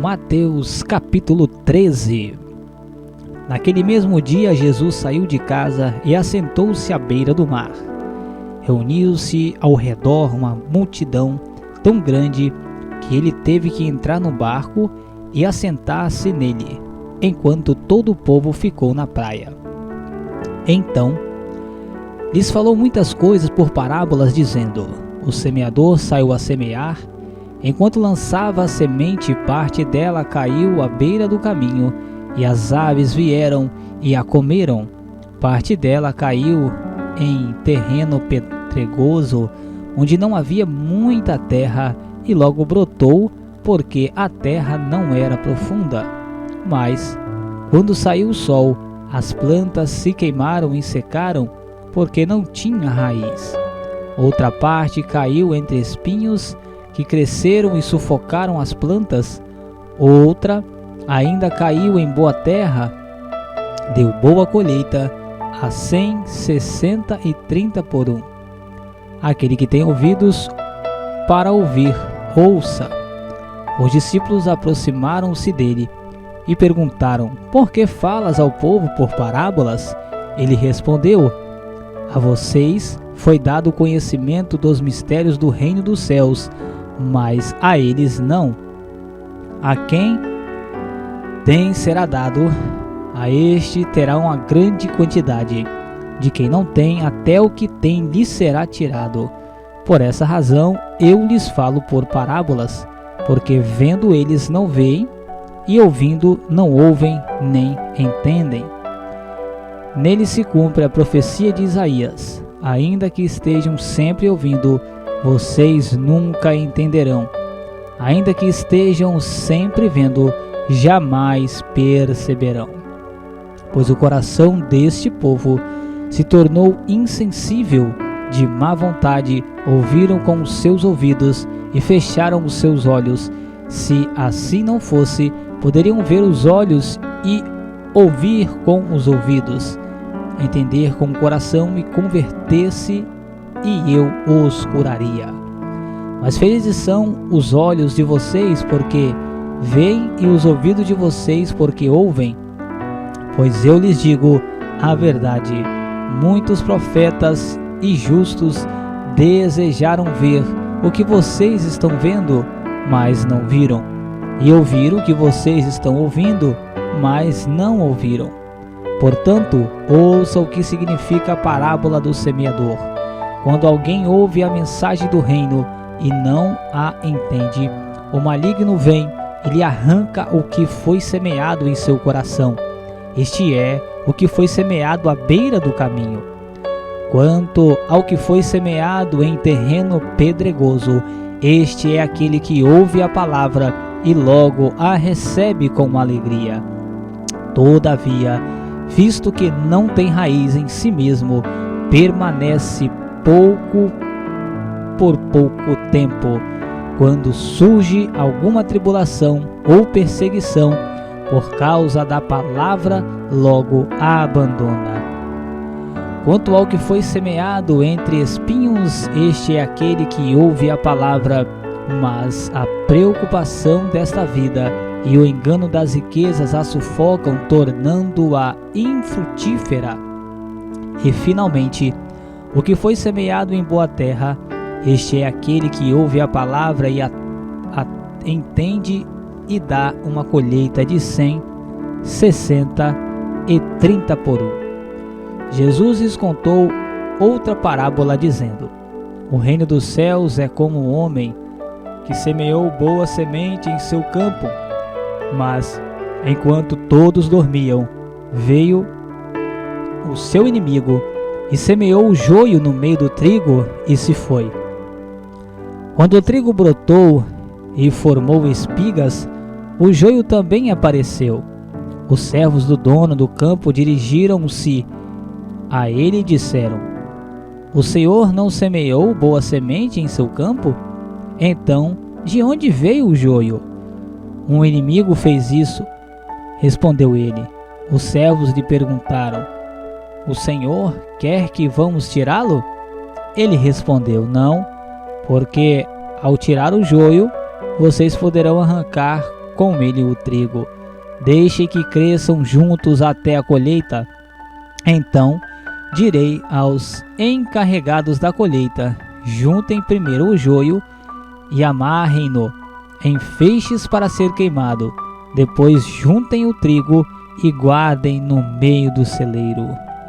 Mateus capítulo 13. Naquele mesmo dia, Jesus saiu de casa e assentou-se à beira do mar. Reuniu-se ao redor uma multidão tão grande que ele teve que entrar no barco e assentar-se nele, enquanto todo o povo ficou na praia. Então, lhes falou muitas coisas por parábolas, dizendo: O semeador saiu a semear. Enquanto lançava a semente, parte dela caiu à beira do caminho, e as aves vieram e a comeram. Parte dela caiu em terreno pedregoso, onde não havia muita terra, e logo brotou, porque a terra não era profunda. Mas, quando saiu o sol, as plantas se queimaram e secaram, porque não tinha raiz. Outra parte caiu entre espinhos, que cresceram e sufocaram as plantas. Outra ainda caiu em boa terra, deu boa colheita, a 100, 60 e 30 por 1. Aquele que tem ouvidos para ouvir, ouça. Os discípulos aproximaram-se dele e perguntaram: Por que falas ao povo por parábolas? Ele respondeu: A vocês foi dado o conhecimento dos mistérios do reino dos céus, mas a eles não. A quem tem será dado, a este terá uma grande quantidade. De quem não tem, até o que tem lhe será tirado. Por essa razão eu lhes falo por parábolas, porque vendo eles não veem, e ouvindo não ouvem nem entendem. Nele se cumpre a profecia de Isaías: Ainda que estejam sempre ouvindo, vocês nunca entenderão. Ainda que estejam sempre vendo, jamais perceberão. Pois o coração deste povo se tornou insensível, de má vontade ouviram com os seus ouvidos e fecharam os seus olhos. Se assim não fosse, poderiam ver os olhos e ouvir com os ouvidos, entender com o coração e converter-se, e eu os curaria. Mas felizes são os olhos de vocês, porque veem, e os ouvidos de vocês, porque ouvem. Pois eu lhes digo a verdade: muitos profetas e justos desejaram ver o que vocês estão vendo, mas não viram, e ouvir o que vocês estão ouvindo, mas não ouviram. Portanto, ouça o que significa a parábola do semeador. Quando alguém ouve a mensagem do reino e não a entende, o maligno vem e lhe arranca o que foi semeado em seu coração. Este é o que foi semeado à beira do caminho. Quanto ao que foi semeado em terreno pedregoso, este é aquele que ouve a palavra e logo a recebe com alegria. Todavia, visto que não tem raiz em si mesmo, permanece por pouco tempo. Quando surge alguma tribulação ou perseguição por causa da palavra, logo a abandona. Quanto ao que foi semeado entre espinhos, este é aquele que ouve a palavra, mas a preocupação desta vida e o engano das riquezas a sufocam, tornando-a infrutífera. E finalmente, o que foi semeado em boa terra, este é aquele que ouve a palavra e a entende, e dá uma colheita de 100, 60 e 30 por 1. Jesus lhes contou outra parábola, dizendo: O reino dos céus é como um homem que semeou boa semente em seu campo. Mas, enquanto todos dormiam, veio o seu inimigo e semeou o joio no meio do trigo e se foi. Quando o trigo brotou e formou espigas, o joio também apareceu. Os servos do dono do campo dirigiram-se a ele e disseram: O Senhor não semeou boa semente em seu campo? Então, de onde veio o joio? Um inimigo fez isso, respondeu ele. Os servos lhe perguntaram: O Senhor quer que vamos tirá-lo? Ele respondeu: Não, porque ao tirar o joio, vocês poderão arrancar com ele o trigo. Deixe que cresçam juntos até a colheita. Então direi aos encarregados da colheita: juntem primeiro o joio e amarrem-no em feixes para ser queimado. Depois juntem o trigo e guardem no meio do celeiro.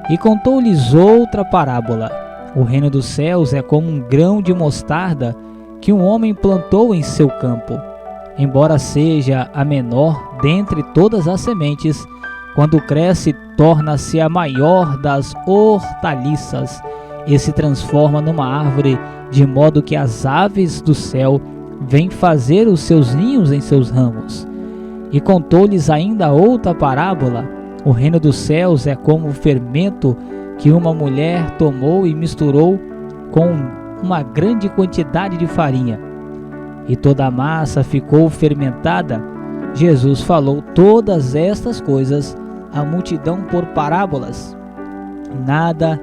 E contou-lhes outra parábola. O reino dos céus é como um grão de mostarda que um homem plantou em seu campo. Embora seja a menor dentre todas as sementes, quando cresce, torna-se a maior das hortaliças e se transforma numa árvore, de modo que as aves do céu vêm fazer os seus ninhos em seus ramos. E contou-lhes ainda outra parábola. O reino dos céus é como o fermento que uma mulher tomou e misturou com uma grande quantidade de farinha, e toda a massa ficou fermentada. Jesus falou todas estas coisas à multidão por parábolas. Nada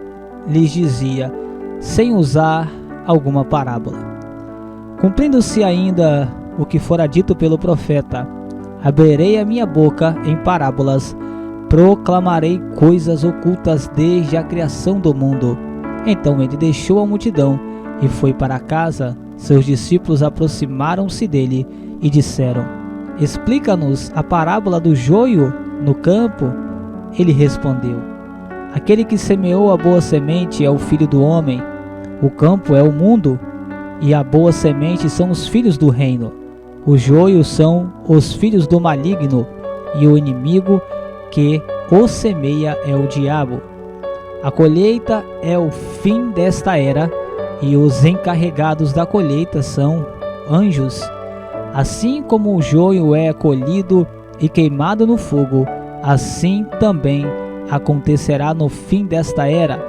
lhes dizia sem usar alguma parábola. Cumprindo-se ainda o que fora dito pelo profeta: abrirei a minha boca em parábolas, proclamarei coisas ocultas desde a criação do mundo. Então ele deixou a multidão e foi para casa. Seus discípulos aproximaram-se dele e disseram: explica-nos a parábola do joio no campo. Ele respondeu: aquele que semeou a boa semente é o Filho do homem. O campo é o mundo, e a boa semente são os filhos do reino. O joio são os filhos do maligno, e o inimigo que o semeia é o diabo. A colheita é o fim desta era, e os encarregados da colheita são anjos. Assim como o joio é colhido e queimado no fogo, assim também acontecerá no fim desta era.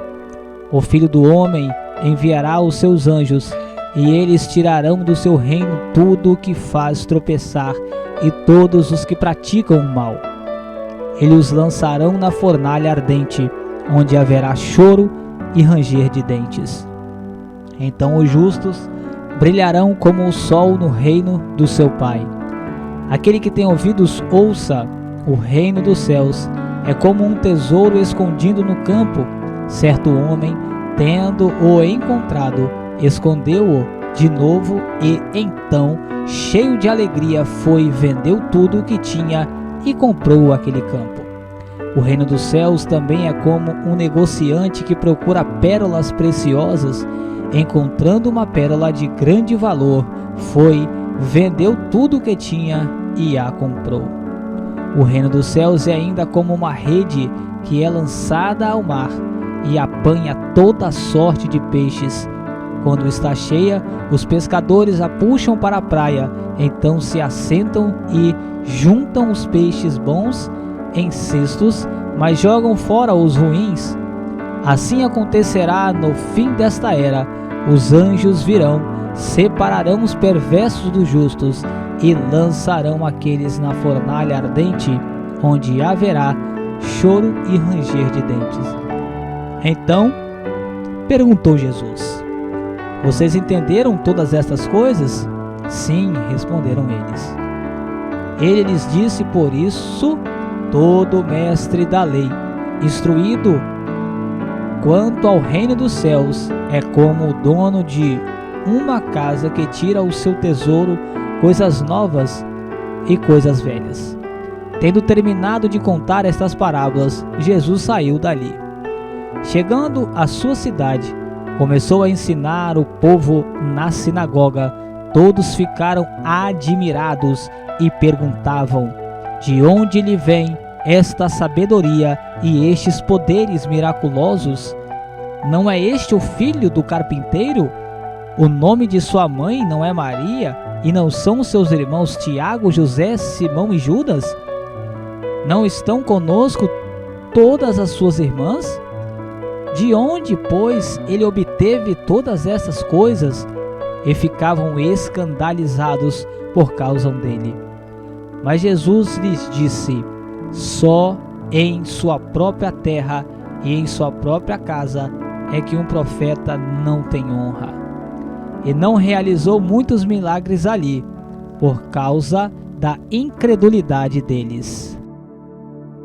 O Filho do homem enviará os seus anjos, e eles tirarão do seu reino tudo o que faz tropeçar e todos os que praticam o mal. Eles os lançarão na fornalha ardente, onde haverá choro e ranger de dentes. Então os justos brilharão como o sol no reino do seu Pai. Aquele que tem ouvidos, ouça. O reino dos céus é como um tesouro escondido no campo. Certo homem, tendo-o encontrado, escondeu-o de novo e então, cheio de alegria, foi, vendeu tudo o que tinha e comprou aquele campo. O reino dos céus também é como um negociante que procura pérolas preciosas. Encontrando uma pérola de grande valor, foi, vendeu tudo o que tinha e a comprou. O reino dos céus é ainda como uma rede que é lançada ao mar e apanha toda sorte de peixes. Quando está cheia, os pescadores a puxam para a praia, então se assentam e juntam os peixes bons em cestos, mas jogam fora os ruins. Assim acontecerá no fim desta era. Os anjos virão, separarão os perversos dos justos e lançarão aqueles na fornalha ardente, onde haverá choro e ranger de dentes. Então perguntou Jesus: vocês entenderam todas estas coisas? Sim, responderam eles. Ele lhes disse: por isso todo mestre da lei, instruído quanto ao reino dos céus, é como o dono de uma casa que tira o seu tesouro coisas novas e coisas velhas. Tendo terminado de contar estas parábolas, Jesus saiu dali. Chegando à sua cidade, começou a ensinar o povo na sinagoga. Todos ficaram admirados e perguntavam: de onde lhe vem esta sabedoria e estes poderes miraculosos? Não é este o filho do carpinteiro? O nome de sua mãe não é Maria? E não são seus irmãos Tiago, José, Simão e Judas? Não estão conosco todas as suas irmãs? De onde, pois, ele obteve todas essas coisas? E ficavam escandalizados por causa dele. Mas Jesus lhes disse: só em sua própria terra e em sua própria casa é que um profeta não tem honra. E não realizou muitos milagres ali, por causa da incredulidade deles.